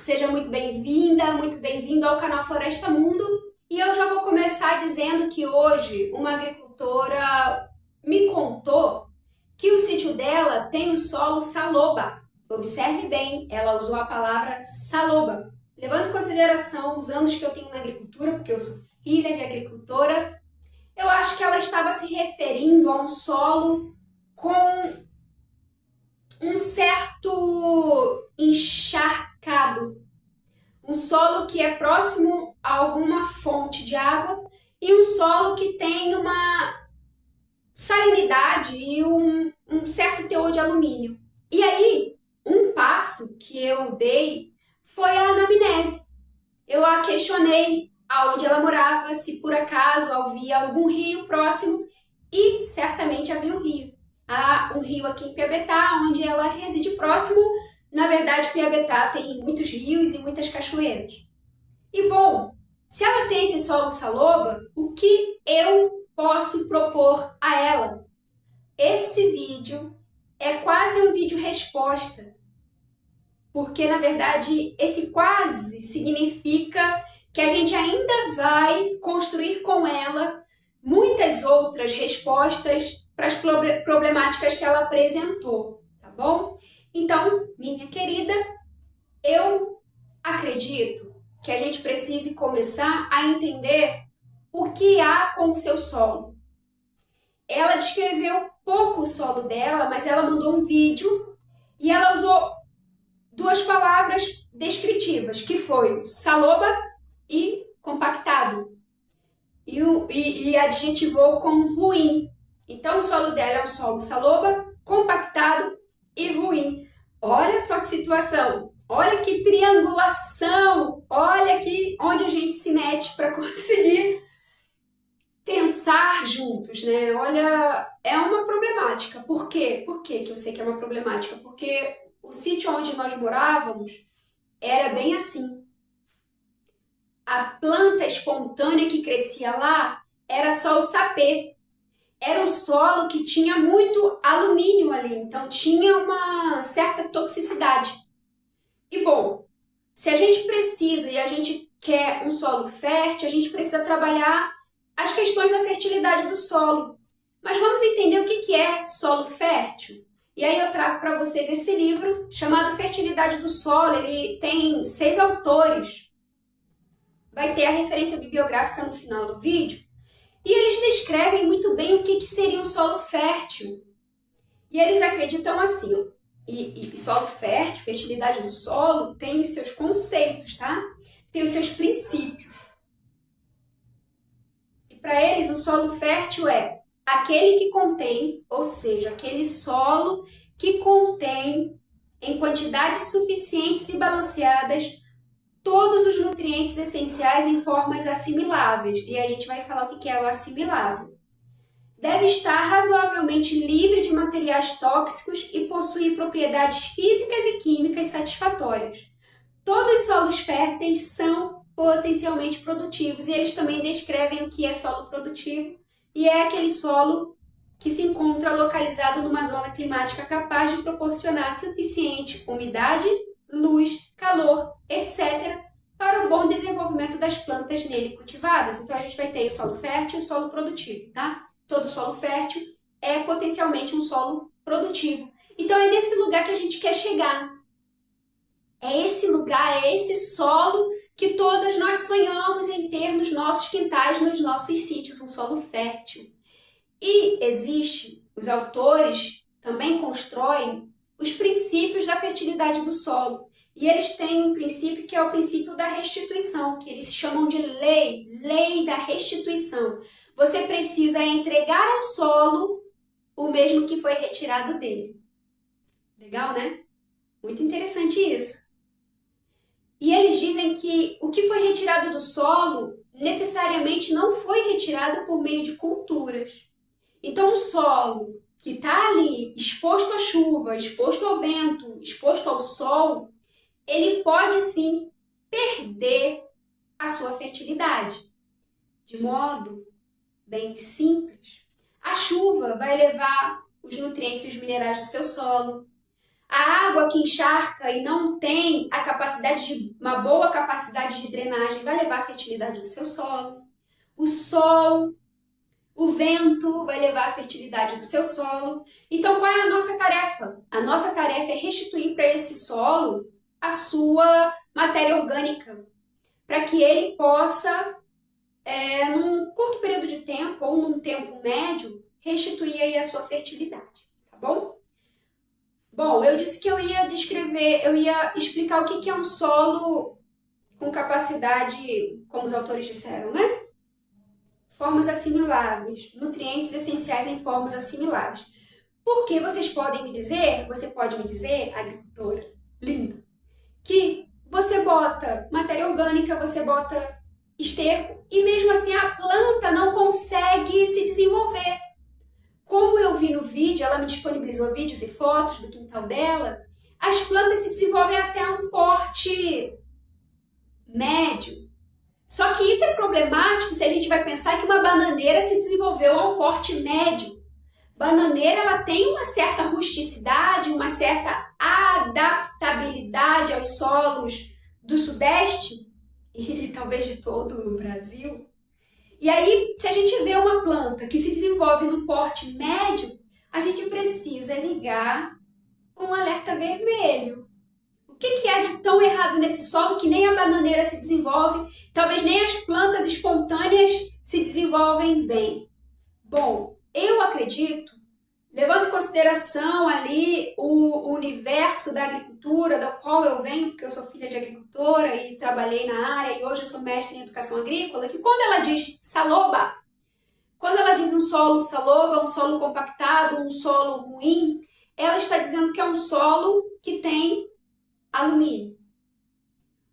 seja muito bem-vinda, muito bem-vindo ao canal Floresta Mundo. E eu já vou começar dizendo que hoje uma agricultora me contou que o sítio dela tem o solo saloba. Observe bem, ela usou a palavra saloba. Levando em consideração os anos que eu tenho na agricultura, porque eu sou filha de agricultora, eu acho que ela estava se referindo a um solo com um certo encharcado, um solo que é próximo a alguma fonte de água e um solo que tem uma salinidade e um certo teor de alumínio. E aí, um passo que eu dei foi a anamnese. Eu a questionei aonde ela morava, se por acaso havia algum rio próximo, e certamente havia um rio. Há um rio aqui em Piabetá, onde ela reside próximo. Na verdade, Piabetá tem muitos rios e muitas cachoeiras. E bom, se ela tem esse solo saloba, o que eu posso propor a ela? Esse vídeo é quase um vídeo resposta, porque na verdade esse quase significa que a gente ainda vai construir com ela muitas outras respostas para as problemáticas que ela apresentou, tá bom? Então, minha querida, eu acredito que a gente precise começar a entender o que há com o seu solo. Ela descreveu pouco o solo dela, mas ela mandou um vídeo e ela usou duas palavras descritivas, que foi saloba e compactado. E adjetivou como ruim. Então, o solo dela é um solo saloba, compactado e ruim. Olha só que situação, olha que triangulação, olha aqui onde a gente se mete para conseguir pensar juntos, né? Olha, é uma problemática. Por quê? Por que eu sei que é uma problemática? Porque o sítio onde nós morávamos era bem assim. A planta espontânea que crescia lá era só o sapê. Era o solo que tinha muito alumínio ali, então tinha uma certa toxicidade. E bom, se a gente precisa e a gente quer um solo fértil, a gente precisa trabalhar as questões da fertilidade do solo. Mas vamos entender o que é solo fértil? E aí eu trago para vocês esse livro chamado Fertilidade do Solo. Ele tem 6 autores. Vai ter a referência bibliográfica no final do vídeo. E eles descrevem muito bem o que seria um solo fértil. E eles acreditam assim, e solo fértil, fertilidade do solo, tem os seus conceitos, tá? Tem os seus princípios. E para eles, o solo fértil é aquele que contém, ou seja, aquele solo que contém em quantidades suficientes e balanceadas todos os nutrientes essenciais em formas assimiláveis. E a gente vai falar o que é o assimilável. Deve estar razoavelmente livre de materiais tóxicos e possuir propriedades físicas e químicas satisfatórias. Todos os solos férteis são potencialmente produtivos, e eles também descrevem o que é solo produtivo, e é aquele solo que se encontra localizado numa zona climática capaz de proporcionar suficiente umidade, luz, calor, etc., para o bom desenvolvimento das plantas nele cultivadas. Então a gente vai ter o solo fértil e o solo produtivo, tá? Todo solo fértil é potencialmente um solo produtivo. Então é nesse lugar que a gente quer chegar. É esse lugar, é esse solo que todas nós sonhamos em ter nos nossos quintais, nos nossos sítios, um solo fértil. E existe, os autores também constroem os princípios da fertilidade do solo. E eles têm um princípio que é o princípio da restituição, que eles chamam de lei da restituição. Você precisa entregar ao solo o mesmo que foi retirado dele. Legal, né? Muito interessante isso. E eles dizem que o que foi retirado do solo necessariamente não foi retirado por meio de culturas. Então, o solo que está ali exposto à chuva, exposto ao vento, exposto ao sol, ele pode sim perder a sua fertilidade. De modo bem simples, a chuva vai levar os nutrientes e os minerais do seu solo. A água que encharca e não tem a capacidade uma boa capacidade de drenagem vai levar à fertilidade do seu solo. O sol, o vento vai levar à fertilidade do seu solo. Então, qual é a nossa tarefa? A nossa tarefa é restituir para esse solo a sua matéria orgânica, para que ele possa, num curto período de tempo ou num tempo médio, restituir aí a sua fertilidade, tá bom? Bom, eu disse que eu ia explicar o que é um solo com capacidade, como os autores disseram, né? Formas assimiláveis, nutrientes essenciais em formas assimiláveis. Porque você pode me dizer, agricultora linda, que você bota matéria orgânica, você bota esterco e mesmo assim a planta não consegue se desenvolver. Como eu vi no vídeo, ela me disponibilizou vídeos e fotos do quintal dela, as plantas se desenvolvem até um porte médio. Só que isso é problemático se a gente vai pensar que uma bananeira se desenvolveu a um porte médio. Bananeira, ela tem uma certa rusticidade, uma certa adaptabilidade aos solos do Sudeste e talvez de todo o Brasil. E aí, se a gente vê uma planta que se desenvolve no porte médio, a gente precisa ligar um alerta vermelho. O que há de tão errado nesse solo que nem a bananeira se desenvolve, talvez nem as plantas espontâneas se desenvolvem bem? Bom, eu acredito, levando em consideração ali o universo da agricultura, da qual eu venho, porque eu sou filha de agricultora e trabalhei na área e hoje eu sou mestre em educação agrícola, que quando ela diz saloba, quando ela diz um solo saloba, um solo compactado, um solo ruim, ela está dizendo que é um solo que tem alumínio.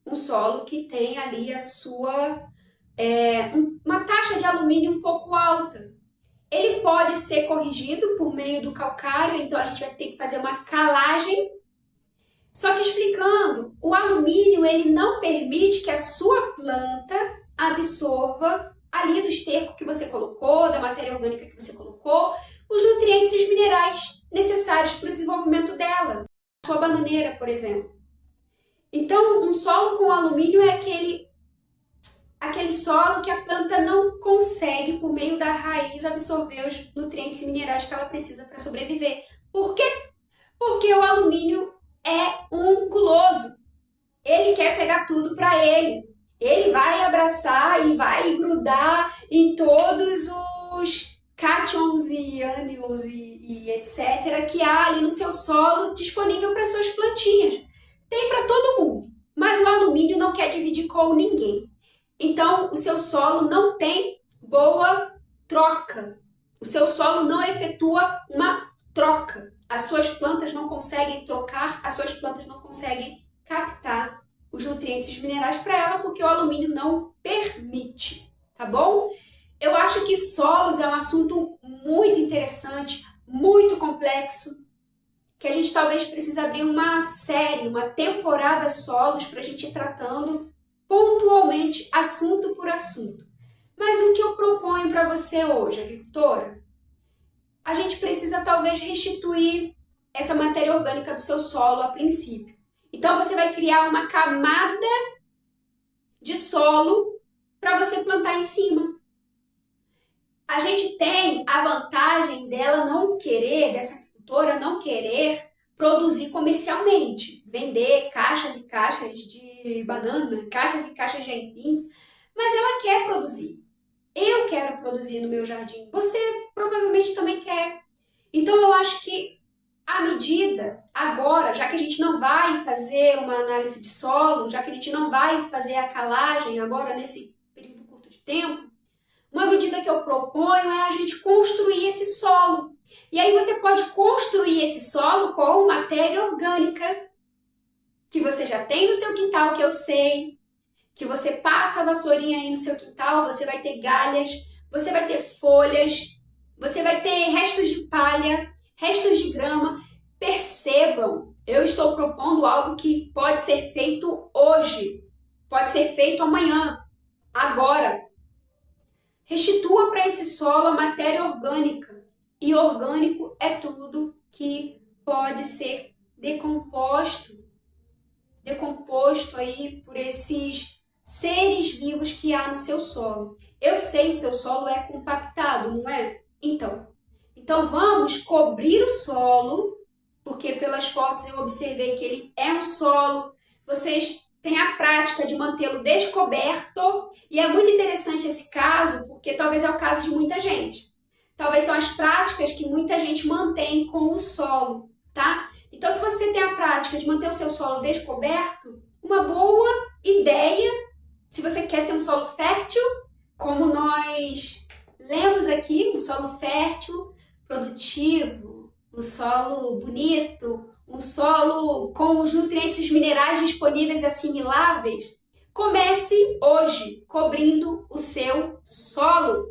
Um solo que tem ali a sua uma taxa de alumínio um pouco alta. Ele pode ser corrigido por meio do calcário, então a gente vai ter que fazer uma calagem. Só que explicando, o alumínio ele não permite que a sua planta absorva ali do esterco que você colocou, da matéria orgânica que você colocou, os nutrientes e os minerais necessários para o desenvolvimento dela. A sua bananeira, por exemplo. Então, um solo com alumínio é aquele solo que a planta não consegue, por meio da raiz, absorver os nutrientes e minerais que ela precisa para sobreviver. Por quê? Porque o alumínio é um guloso. Ele quer pegar tudo para ele. Ele vai abraçar e vai grudar em todos os cátions e ânions e etc. que há ali no seu solo disponível para suas plantinhas. Tem para todo mundo, mas o alumínio não quer dividir com ninguém. Então, o seu solo não tem boa troca. O seu solo não efetua uma troca. As suas plantas não conseguem trocar, as suas plantas não conseguem captar os nutrientes e os minerais para ela, porque o alumínio não permite, tá bom? Eu acho que solos é um assunto muito interessante, muito complexo, que a gente talvez precise abrir uma série, uma temporada solos para a gente ir tratando pontualmente, assunto por assunto. Mas o que eu proponho para você hoje, agricultora? A gente precisa talvez restituir essa matéria orgânica do seu solo a princípio. Então você vai criar uma camada de solo para você plantar em cima. A gente tem a vantagem dela não querer, dessa agricultora não querer produzir comercialmente, vender caixas e caixas de banana, caixas e caixas de aipim, mas ela quer produzir. Eu quero produzir no meu jardim, você provavelmente também quer. Então eu acho que à medida, agora, já que a gente não vai fazer uma análise de solo, já que a gente não vai fazer a calagem agora nesse período curto de tempo, uma medida que eu proponho é a gente construir esse solo. E aí você pode construir esse solo com matéria orgânica, que você já tem no seu quintal, que eu sei, que você passa a vassourinha aí no seu quintal, você vai ter galhas, você vai ter folhas, você vai ter restos de palha, restos de grama. Percebam, eu estou propondo algo que pode ser feito hoje, pode ser feito amanhã, agora. Restitua para esse solo a matéria orgânica. E orgânico é tudo que pode ser decomposto aí por esses seres vivos que há no seu solo. Eu sei, o seu solo é compactado, não é? Então vamos cobrir o solo, porque pelas fotos eu observei que ele é um solo. Vocês têm a prática de mantê-lo descoberto, e é muito interessante esse caso, porque talvez é o caso de muita gente. Talvez são as práticas que muita gente mantém com o solo, tá? Então, se você tem a prática de manter o seu solo descoberto, uma boa ideia, se você quer ter um solo fértil, como nós lemos aqui, um solo fértil, produtivo, um solo bonito, um solo com os nutrientes e os minerais disponíveis e assimiláveis, comece hoje cobrindo o seu solo.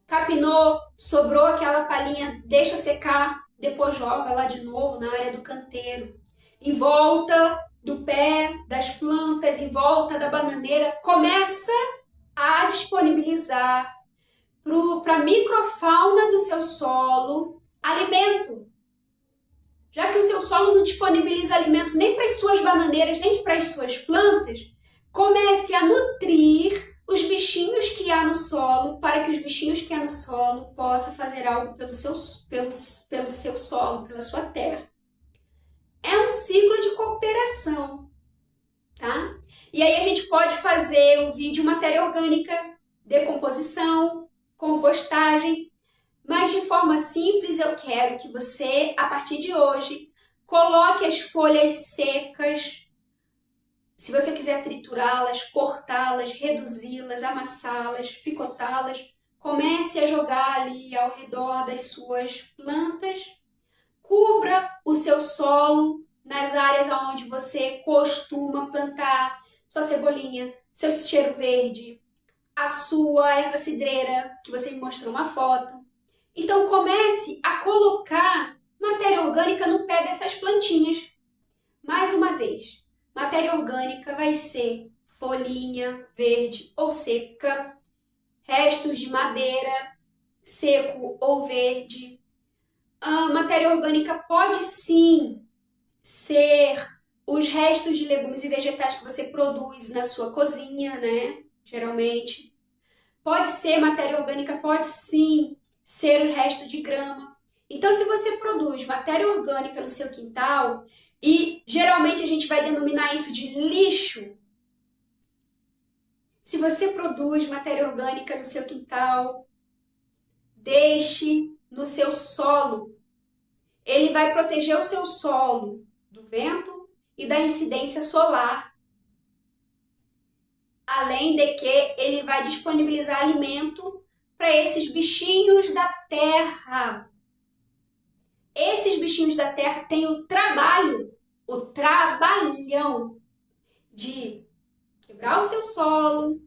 Capinou, sobrou aquela palhinha, deixa secar, depois joga lá de novo na área do canteiro. Em volta do pé das plantas, em volta da bananeira, começa a disponibilizar para a microfauna do seu solo alimento. Já que o seu solo não disponibiliza alimento nem para as suas bananeiras, nem para as suas plantas, comece a nutrir os bichinhos que há no solo, para que os bichinhos que há no solo possam fazer algo pelo seu solo, pela sua terra. É um ciclo de cooperação, tá? E aí a gente pode fazer um vídeo matéria orgânica, decomposição, compostagem, mas de forma simples eu quero que você, a partir de hoje, coloque as folhas secas. Se você quiser triturá-las, cortá-las, reduzi-las, amassá-las, picotá-las, comece a jogar ali ao redor das suas plantas. Cubra o seu solo nas áreas onde você costuma plantar sua cebolinha, seu cheiro verde, a sua erva cidreira, que você me mostrou uma foto. Então comece a colocar matéria orgânica no pé dessas plantinhas. Mais uma vez, matéria orgânica vai ser folhinha verde ou seca, restos de madeira, seco ou verde. A matéria orgânica pode sim ser os restos de legumes e vegetais que você produz na sua cozinha, né? Geralmente. Pode ser matéria orgânica, pode sim ser o resto de grama. Então, se você produz matéria orgânica no seu quintal, e geralmente a gente vai denominar isso de lixo. Se você produz matéria orgânica no seu quintal, deixe no seu solo. Ele vai proteger o seu solo do vento e da incidência solar. Além de que ele vai disponibilizar alimento para esses bichinhos da terra. Esses bichinhos da terra têm o trabalhão de quebrar o seu solo,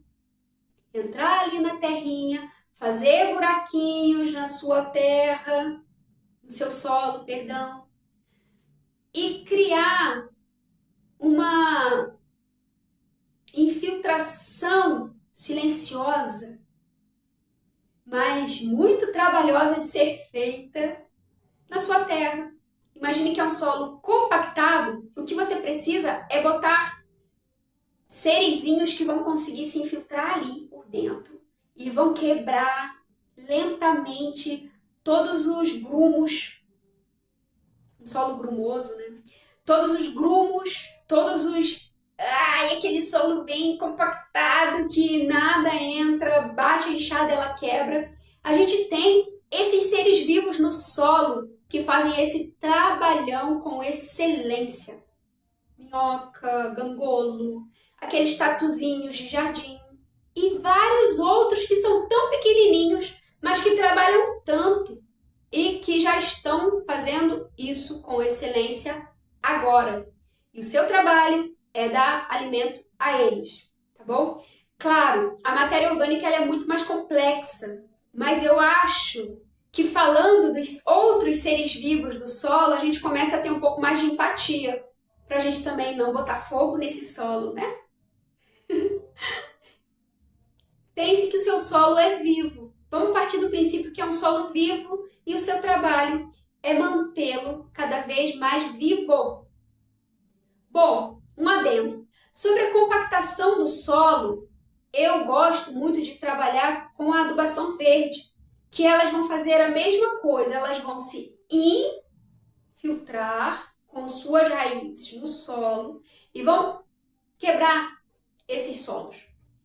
entrar ali na terrinha, fazer buraquinhos na sua terra, no seu solo, perdão, e criar uma infiltração silenciosa, mas muito trabalhosa de ser feita na sua terra. Imagine que é um solo compactado, o que você precisa é botar serezinhos que vão conseguir se infiltrar ali por dentro e vão quebrar lentamente todos os grumos, um solo grumoso, né? Todos os grumos, aquele solo bem compactado que nada entra, bate a enxada, ela quebra. A gente tem esses seres vivos no solo que fazem esse trabalhão com excelência. Minhoca, gangolo, aqueles tatuzinhos de jardim e vários outros que são tão pequenininhos, mas que trabalham tanto e que já estão fazendo isso com excelência agora. E o seu trabalho é dar alimento a eles, tá bom? Claro, a matéria orgânica ela é muito mais complexa, mas eu acho que falando dos outros seres vivos do solo, a gente começa a ter um pouco mais de empatia, para a gente também não botar fogo nesse solo, né? Pense que o seu solo é vivo. Vamos partir do princípio que é um solo vivo e o seu trabalho é mantê-lo cada vez mais vivo. Bom, um adendo. Sobre a compactação do solo, eu gosto muito de trabalhar com a adubação verde, que elas vão fazer a mesma coisa, elas vão se infiltrar com suas raízes no solo e vão quebrar esses solos,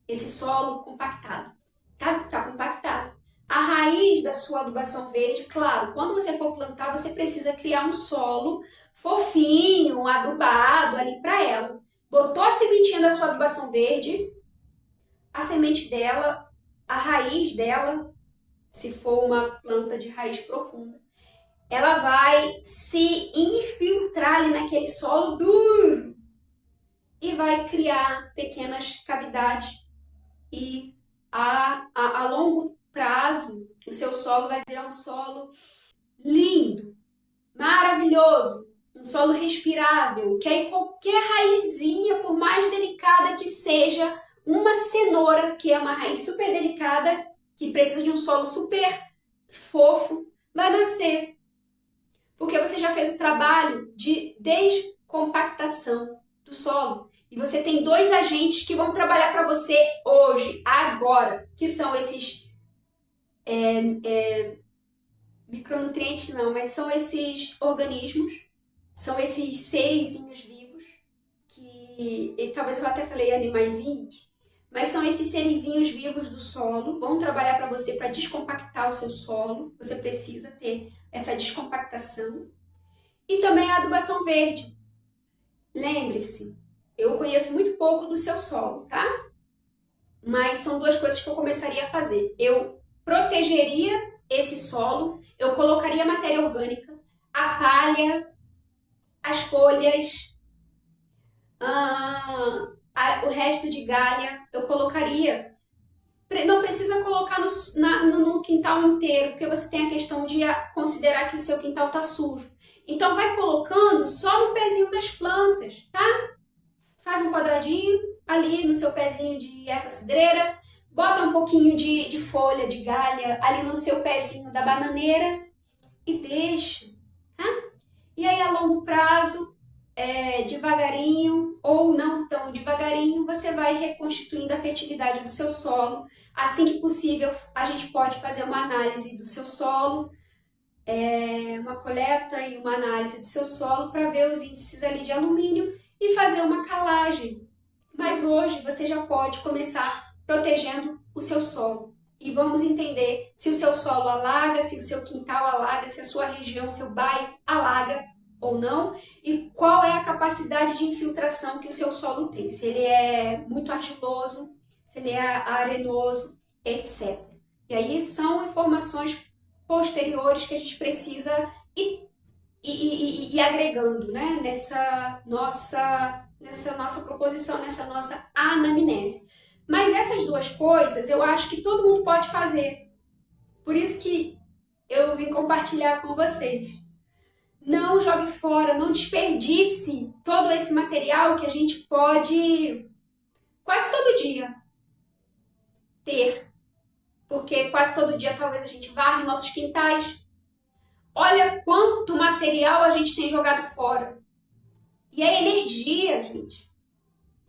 esse solo compactado. Tá compactado. A raiz da sua adubação verde, claro, quando você for plantar, você precisa criar um solo fofinho, adubado ali para ela. Botou a sementinha da sua adubação verde, a semente dela, a raiz dela, se for uma planta de raiz profunda, ela vai se infiltrar ali naquele solo duro e vai criar pequenas cavidades e a longo prazo o seu solo vai virar um solo lindo, maravilhoso, um solo respirável, que aí qualquer raizinha, por mais delicada que seja, uma cenoura, que é uma raiz super delicada, que precisa de um solo super fofo, vai nascer. Porque você já fez o trabalho de descompactação do solo. E você tem dois agentes que vão trabalhar para você hoje, agora, que são esses micronutrientes não, mas são esses organismos, são esses serezinhos vivos, e talvez eu até falei animaizinhos, mas são esses serezinhos vivos do solo, vão trabalhar para você para descompactar o seu solo, você precisa ter essa descompactação, e também a adubação verde. Lembre-se, eu conheço muito pouco do seu solo, tá? Mas são duas coisas que eu começaria a fazer. Eu protegeria esse solo, eu colocaria matéria orgânica, a palha, as folhas, o resto de galha, eu colocaria. Não precisa colocar no quintal inteiro, porque você tem a questão de considerar que o seu quintal está sujo. Então vai colocando só no pezinho das plantas, tá? Faz um quadradinho ali no seu pezinho de erva cidreira, bota um pouquinho de folha de galha ali no seu pezinho da bananeira e deixa, tá? E aí a longo prazo, devagarinho ou não tão devagarinho, você vai reconstituindo a fertilidade do seu solo. Assim que possível, a gente pode fazer uma análise do seu solo, uma coleta e uma análise do seu solo para ver os índices ali de alumínio e fazer uma calagem. Mas hoje você já pode começar protegendo o seu solo. E vamos entender se o seu solo alaga, se o seu quintal alaga, se a sua região, seu bairro alaga ou não, e qual é a capacidade de infiltração que o seu solo tem. Se ele é muito argiloso, se ele é arenoso, etc. E aí são informações posteriores que a gente precisa ir agregando, né? nessa nossa proposição, nessa nossa anamnese. Mas essas duas coisas eu acho que todo mundo pode fazer. Por isso que eu vim compartilhar com vocês. Não jogue fora, não desperdice todo esse material que a gente pode quase todo dia ter. Porque quase todo dia talvez a gente varre nossos quintais. Olha quanto material a gente tem jogado fora. E é energia, gente.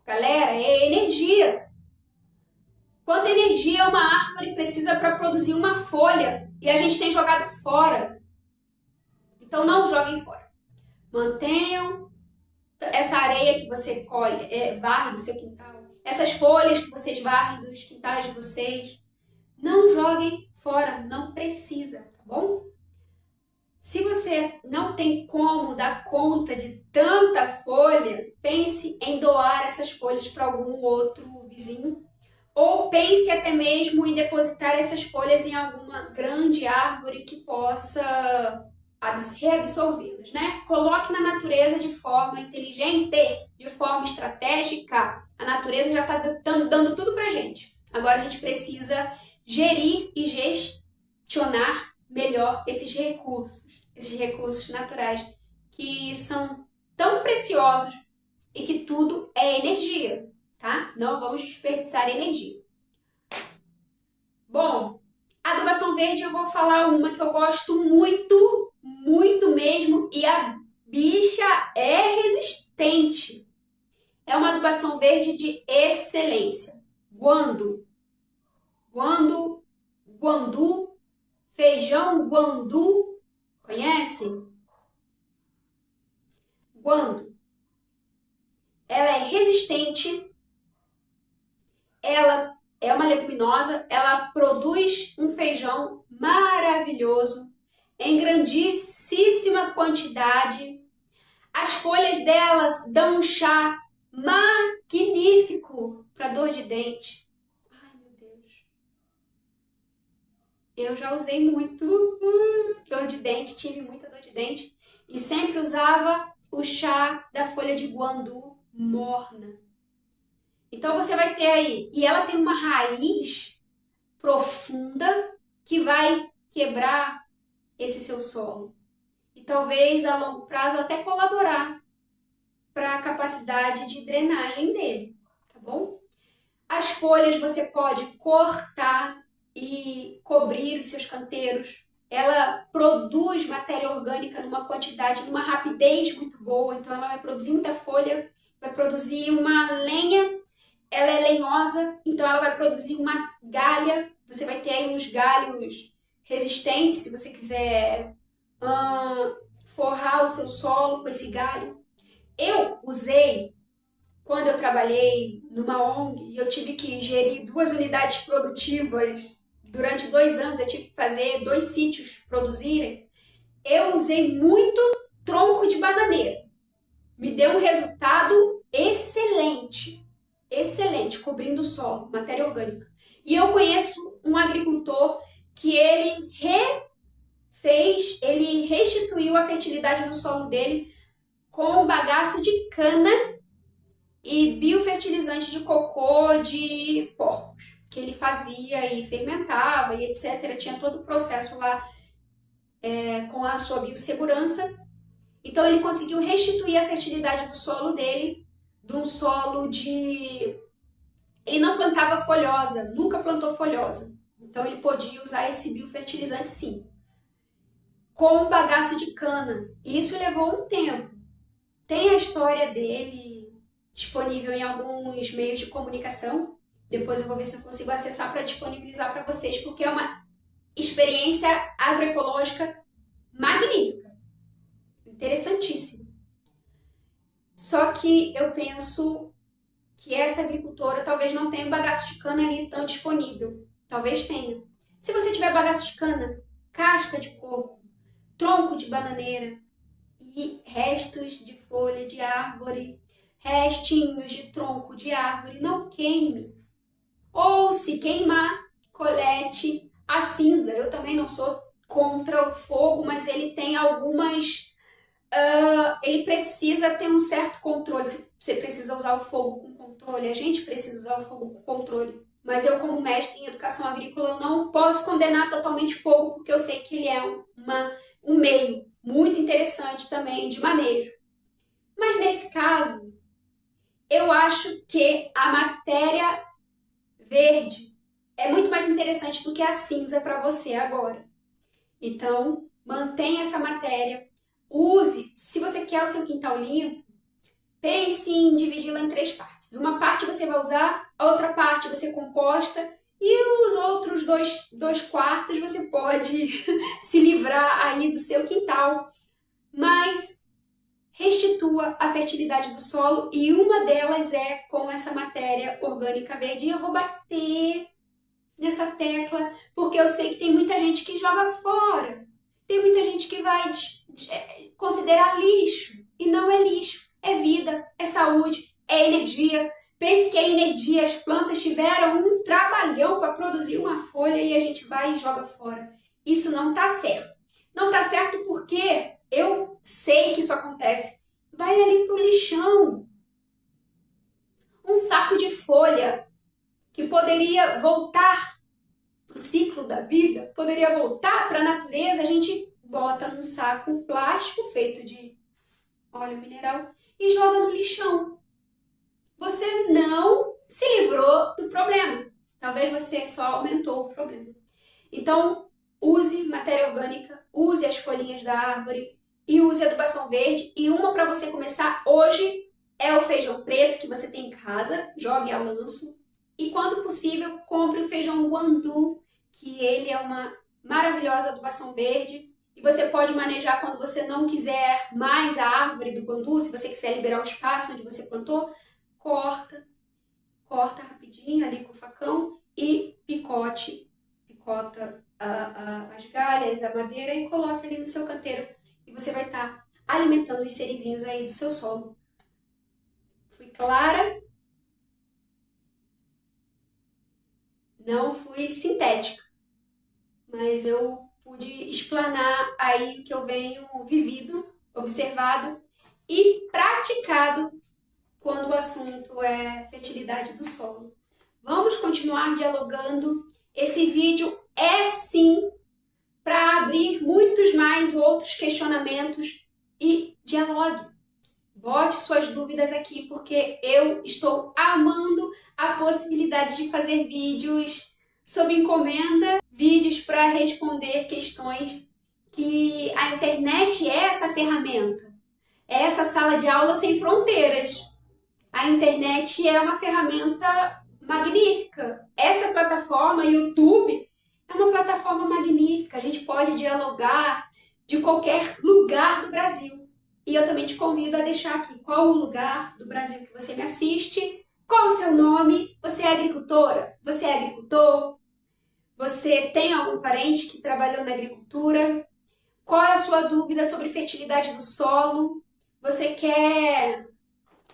Galera, é energia. Quanta energia uma árvore precisa para produzir uma folha e a gente tem jogado fora. Então não joguem fora. Mantenham essa areia que você colhe, varre do seu quintal, essas folhas que vocês varrem dos quintais de vocês. Não joguem fora, não precisa, tá bom? Se você não tem como dar conta de tanta folha, pense em doar essas folhas para algum outro vizinho. Ou pense até mesmo em depositar essas folhas em alguma grande árvore que possa reabsorvê-las, né? Coloque na natureza de forma inteligente, de forma estratégica. A natureza já está dando tudo pra gente. Agora a gente precisa gerir e gestionar melhor esses recursos naturais que são tão preciosos e que tudo é energia, tá? Não vamos desperdiçar energia. Bom, adubação verde eu vou falar uma que eu gosto muito, muito mesmo, e a bicha é resistente. É uma adubação verde de excelência. Guando, guandu, feijão guandu, conhecem? Guando. Ela é resistente, ela é uma leguminosa, ela produz um feijão maravilhoso, em grandíssima quantidade. As folhas delas dão um chá magnífico para dor de dente. Ai, meu Deus. Eu já usei muito dor de dente, tive muita dor de dente e sempre usava o chá da folha de guandu morna. Então você vai ter aí, e ela tem uma raiz profunda que vai quebrar esse seu solo. E talvez a longo prazo até colaborar para a capacidade de drenagem dele, tá bom? As folhas você pode cortar e cobrir os seus canteiros. Ela produz matéria orgânica numa quantidade, numa rapidez muito boa, então ela vai produzir muita folha, vai produzir uma lenha, ela é lenhosa, então ela vai produzir uma galha, você vai ter aí uns galhos resistentes, se você quiser forrar o seu solo com esse galho. Eu usei, quando eu trabalhei numa ONG, e eu tive que gerir 2 unidades produtivas durante 2 anos, eu tive que fazer 2 sítios produzirem, eu usei muito tronco de bananeira. Me deu um resultado excelente, excelente, cobrindo o solo, matéria orgânica. E eu conheço um agricultor que ele restituiu a fertilidade no solo dele com bagaço de cana e biofertilizante de cocô de porcos, que ele fazia e fermentava e etc. Tinha todo o processo lá com a sua biossegurança. Então ele conseguiu restituir a fertilidade do solo dele, de um solo de... Ele não plantava folhosa, nunca plantou folhosa. Então ele podia usar esse biofertilizante sim, com bagaço de cana. E isso levou um tempo. Tem a história dele disponível em alguns meios de comunicação. Depois eu vou ver se eu consigo acessar para disponibilizar para vocês, porque é uma experiência agroecológica magnífica, interessantíssima. Só que eu penso que essa agricultora talvez não tenha bagaço de cana ali tão disponível. Talvez tenha. Se você tiver bagaço de cana, casca de coco, tronco de bananeira e restos de folha de árvore, restinhos de tronco de árvore, não queime. Ou se queimar, colete a cinza. Eu também não sou contra o fogo, mas ele tem algumas... ele precisa ter um certo controle. Você precisa usar o fogo com controle, a gente precisa usar o fogo com controle. Mas eu, como mestre em educação agrícola, eu não posso condenar totalmente fogo, porque eu sei que ele é um meio muito interessante também de manejo. Mas nesse caso, eu acho que a matéria verde é muito mais interessante do que a cinza para você agora. Então, mantenha essa matéria, use, se você quer o seu quintal limpo, pense em dividi-la em 3 partes. Uma parte você vai usar, a outra parte você composta e os outros 2 quartos você pode se livrar aí do seu quintal. Mas restitua a fertilidade do solo e uma delas é com essa matéria orgânica verde. E eu vou bater nessa tecla porque eu sei que tem muita gente que joga fora. Tem muita gente que vai considerar lixo. E não é lixo, é vida, é saúde, é energia. Pense que a energia, as plantas tiveram um trabalhão para produzir uma folha e a gente vai e joga fora. Isso não está certo. Não está certo porque eu sei que isso acontece. Vai ali pro lixão. Um saco de folha que poderia voltar pro ciclo da vida, poderia voltar para a natureza, a gente bota num saco plástico feito de óleo mineral e joga no lixão. Você não se livrou do problema. Talvez você só aumentou o problema. Então, use matéria orgânica, use as folhinhas da árvore e use adubação verde. E uma para você começar hoje é o feijão preto que você tem em casa, jogue ao lanço. E quando possível, compre o feijão guandu, que ele é uma maravilhosa adubação verde. E você pode manejar quando você não quiser mais a árvore do guandu, se você quiser liberar o espaço onde você plantou, corta rapidinho ali com o facão e picota as galhas, a madeira e coloque ali no seu canteiro. E você vai estar alimentando os serizinhos aí do seu solo. Fui clara? Não fui sintética, mas eu pude explanar aí o que eu venho vivido, observado e praticado quando o assunto é fertilidade do solo. Vamos continuar dialogando. Esse vídeo é sim para abrir muitos mais outros questionamentos e dialogue. Bote suas dúvidas aqui, porque eu estou amando a possibilidade de fazer vídeos sob encomenda, vídeos para responder questões que a internet é essa ferramenta, é essa sala de aula sem fronteiras. A internet é uma ferramenta magnífica. Essa plataforma, YouTube, é uma plataforma magnífica. A gente pode dialogar de qualquer lugar do Brasil. E eu também te convido a deixar aqui qual o lugar do Brasil que você me assiste, qual o seu nome, você é agricultora, você é agricultor, você tem algum parente que trabalhou na agricultura, qual é a sua dúvida sobre fertilidade do solo, você quer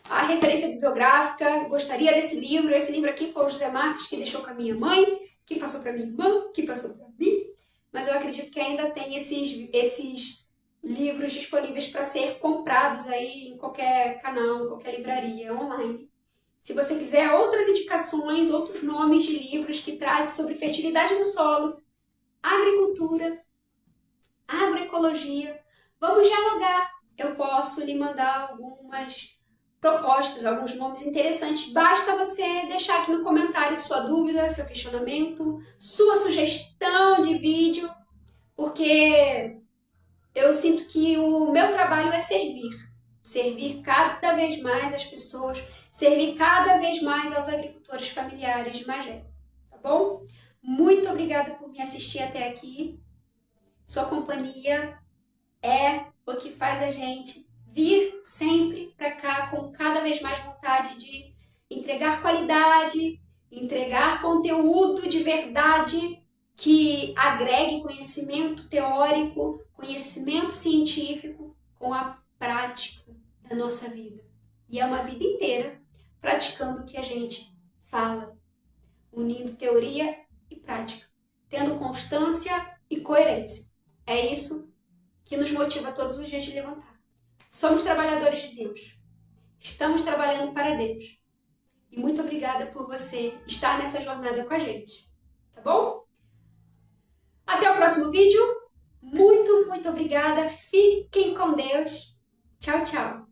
a referência bibliográfica, gostaria desse livro, esse livro aqui foi o José Marques que deixou com a minha mãe, que passou para minha irmã, que passou para mim, mas eu acredito que ainda tem esses livros disponíveis para ser comprados aí em qualquer canal, em qualquer livraria online. Se você quiser outras indicações, outros nomes de livros que tratem sobre fertilidade do solo, agricultura, agroecologia, vamos dialogar. Eu posso lhe mandar algumas propostas, alguns nomes interessantes. Basta você deixar aqui no comentário sua dúvida, seu questionamento, sua sugestão de vídeo, porque eu sinto que o meu trabalho é servir cada vez mais as pessoas, servir cada vez mais aos agricultores familiares de Magé, tá bom? Muito obrigada por me assistir até aqui. Sua companhia é o que faz a gente vir sempre para cá com cada vez mais vontade de entregar qualidade, entregar conteúdo de verdade que agregue conhecimento teórico, conhecimento científico com a prática da nossa vida. E é uma vida inteira praticando o que a gente fala, unindo teoria e prática, tendo constância e coerência. É isso que nos motiva todos os dias de levantar. Somos trabalhadores de Deus. Estamos trabalhando para Deus. E muito obrigada por você estar nessa jornada com a gente. Tá bom? Até o próximo vídeo. Muito obrigada. Fiquem com Deus. Tchau, tchau.